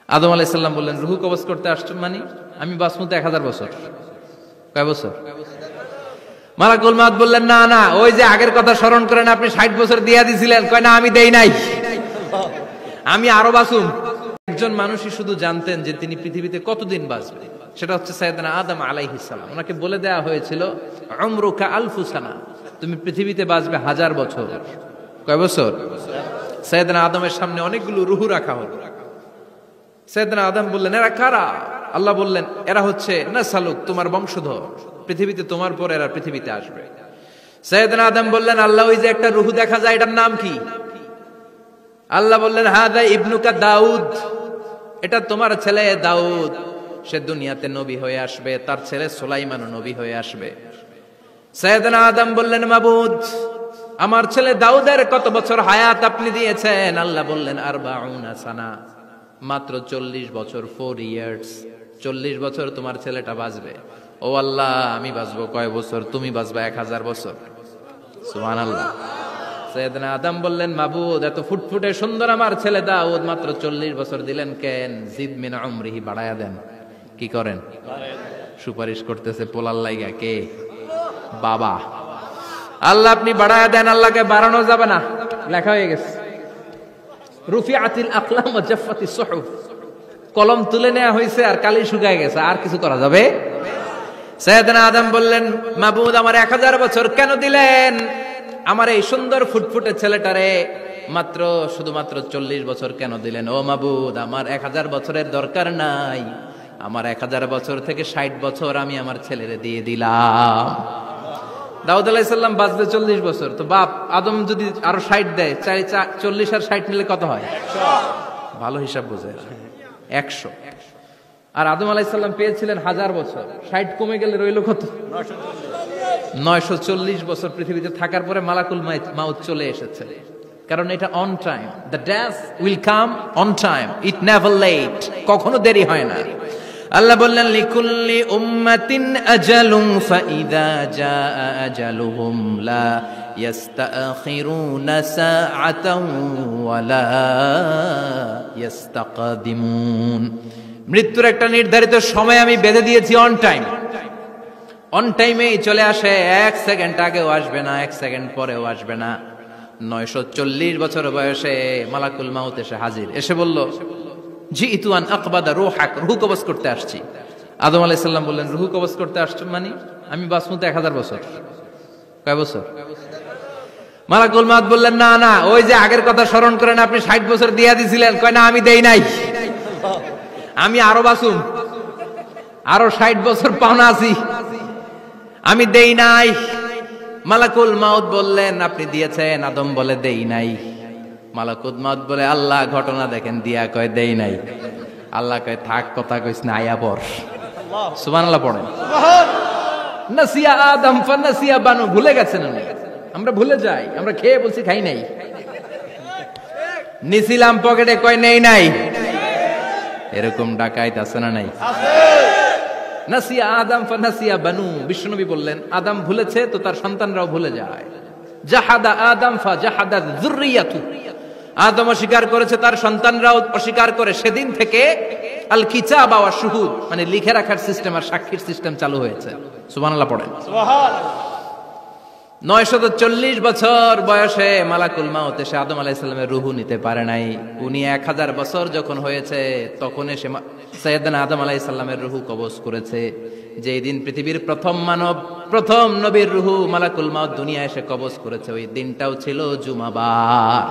আদম আলাইহিস সালাম বললেন, রুহু কবজ করতে আসছেন মানে? আমি বাঁচবো তো 1000 বছর। কয় বছর? মালাকুল মউত বললেন, না না, ওই যে আগের কথা স্মরণ করেন, আপনি 60 বছর দিয়া দিছিলেন। কয় না, আমি দেই নাই, আমি আরো বাঁচুম। একজন মানুষই শুধু জানতেন যে তিনি পৃথিবীতে কতদিন বাঁচবেন, সেটা হচ্ছে সাইয়েদনা আদম আলাইহিস সালাম। ওনাকে বলে দেয়া হয়েছিল, উমরুকা আলফু সানা, তুমি পৃথিবীতে বাঁচবে 1000 বছর। কয় বছর? সাইয়েদনা আদমের সামনে অনেকগুলো রুহু রাখা হলো। সাইয়েদনা আদম বললেন, এরা কারা? আল্লাহ বললেন, এরা হচ্ছে নাসালুক, তোমার বংশধর, পৃথিবীতে তোমার পর এরা পৃথিবীতে আসবে। সাইয়েদনা আদম বললেন, আল্লাহ ওই যে একটা রুহু দেখা যায়, এটার নাম কি? আল্লাহ বললেন, হাদা ইবনুকা দাউদ, এটা তোমার ছেলে দাউদ, সে দুনিয়াতে নবী হয়ে আসবে, তার ছেলে সুলাইমানও নবী হয়ে আসবে। সাইয়েদনা আদম বললেন, মাবুদ, আমার ছেলে দাউদের কত বছর হায়াত আপনি দিয়েছেন? আল্লাহ বললেন, 40 সানা, মাত্র 40 বছর, 4 ইয়ার্স, 40 বছর তোমার ছেলেটা বাঁচবে। ও আল্লাহ, আমি বাঁচবো কয় বছর? তুমি বাঁচবা 1000 বছর। সুবহানাল্লাহ। সাইয়েদনা আদম বললেন, মাবুদ, এত ফুটফুটে সুন্দর আমার ছেলে দাউদ, মাত্র 40 বছর দিলেন কেন? জিদ মিন উমরিহি, বাড়ায়া দেন। কি করেন? সুপারিশ করতেছে পোলার লাইগা। কে? বাবা। আল্লাহ আপনি বাড়ায়া দেন। আল্লাহকে বাড়ানো যাবে না, লেখা হয়ে গেছে। রুফিআতিল আকলাম ওয়া জাফফাতিস সুহুফ, কলম তুলে নেওয়া হয়েছে আর কালি শুকায় গেছে, আর কিছু করা যাবে? সাইয়েদনা আদম বললেন, মাবুদ, আমার 1000 বছর কেন দিলেন? আমার এই সুন্দর ফুটফুটে ছেলেটারে মাত্র শুধুমাত্র 40 বছর কেন দিলেন? ও মাবুদ, আমার 1000 বছরের দরকার নাই, আমার 1000 বছর থেকে 60 বছর আমি আমার ছেলেরে দিয়ে দিলাম। দাউদ আলাইহিস সালাম বাঁচবে 40 বছর, তো বাপ আদম যদি আরো 60 দেয়, 40 আর 60 মিলে কত হয়? 100। ভালো হিসাব বোঝে, 100। আর আদম আলাইহিস সালাম পেয়েছিলেন 1000 বছর, 60 কমে গেলে রইল কত? 940 বছর পৃথিবীতে থাকার পরে মালাকুল মাউত চলে এসেছে। কারণ এটা on time, the death will come on time, it never late, কখনো দেরি হয় না। আল্লাহ বললেন, লিকুল্লি উম্মাতিন আজালুন ফাইদা জাআ আজালুহুম লা ইস্তাখিরুনা সাআতান ওয়া লা ইস্তাকদিমুন। মৃত্যুর একটা নির্ধারিত সময় আমি বেঁধে দিয়েছি, অন টাইম, অন টাইমেই চলে আসে, 1 সেকেন্ড আগেও আসবে না, 1 সেকেন্ড পরেও আসবে না। 940 বছর বয়সে মালাকুল মাউত এসে হাজির, এসে বলল, জিইতু আন আকবাদা রূহাক, রূহ কবজ করতে আসছি। আদম আলাইহিস সালাম বললেন, রূহ কবজ করতে আসছেন মানে? আমি বাঁচবো তো 1000 বছর। কয় বছর? মালাকুল মাউত বললেন, না না, ওই যে আগের কথা স্মরণ করেন, আপনি 60 বছর দিয়া দিছিলেন। কয় না, আমি দেই নাই, আমি আরো বাঁচুম, আরো 60 বছর পাওনা আছি, আমি দেই নাই। মালাকুল মাউত বললেন, আপনি দিয়েছেন? আদম বলে, দেই নাই। মালাকুল মাউত বলে, আল্লাহ ঘটনা দেখেন, দিয়া কয় দেই নাই। আল্লাহ কয়, থাক, কথা কইস না, আয়া পড়। সুবহানাল্লাহ পড়েন। নাসিয়া আদম ফানাসিয়া বানু, ভুলে গেছেন উনি। আমরা ভুলে যাই, আমরা খেয়ে বলছি খাই নাই, নিছিলাম পকেটে, কয় নেই নাই। এরকম ডাকাইত আছে না নাই? নাসিয়া আদম ফানাসিয়া বানু, বিশ্বনবী বললেন, আদম ভুলেছে তো তার সন্তানরাও ভুলে যায়। জাহাদা আদম ফাজাহাদা যুররিয়াতু, আদম অস্বীকার করেছে, তার সন্তানরাও অস্বীকার করে। সেদিন থেকে আল কিতাব ওয়া শুহুদ, মানে লিখে রাখার সিস্টেম আর সাক্ষীর সিস্টেম চালু হয়েছে। সুবহানাল্লাহ পড়েন। সুবহানাল্লাহ। 940 বছর বয়সে মালাকুল মাউত এসে আদম আলাইহিস সালামের রূহ নিতে পারে নাই। উনি 1000 বছর যখন হয়েছে তখন এসে সাইয়েদনা আদম আলাইহিস সালামের রূহ কবজ করেছে। যেই দিন পৃথিবীর প্রথম মানব, প্রথম নবীর রূহ মালাকুল মাউত দুনিয়ায় এসে কবজ করেছে, ওই দিনটাও ছিল জুমাবার।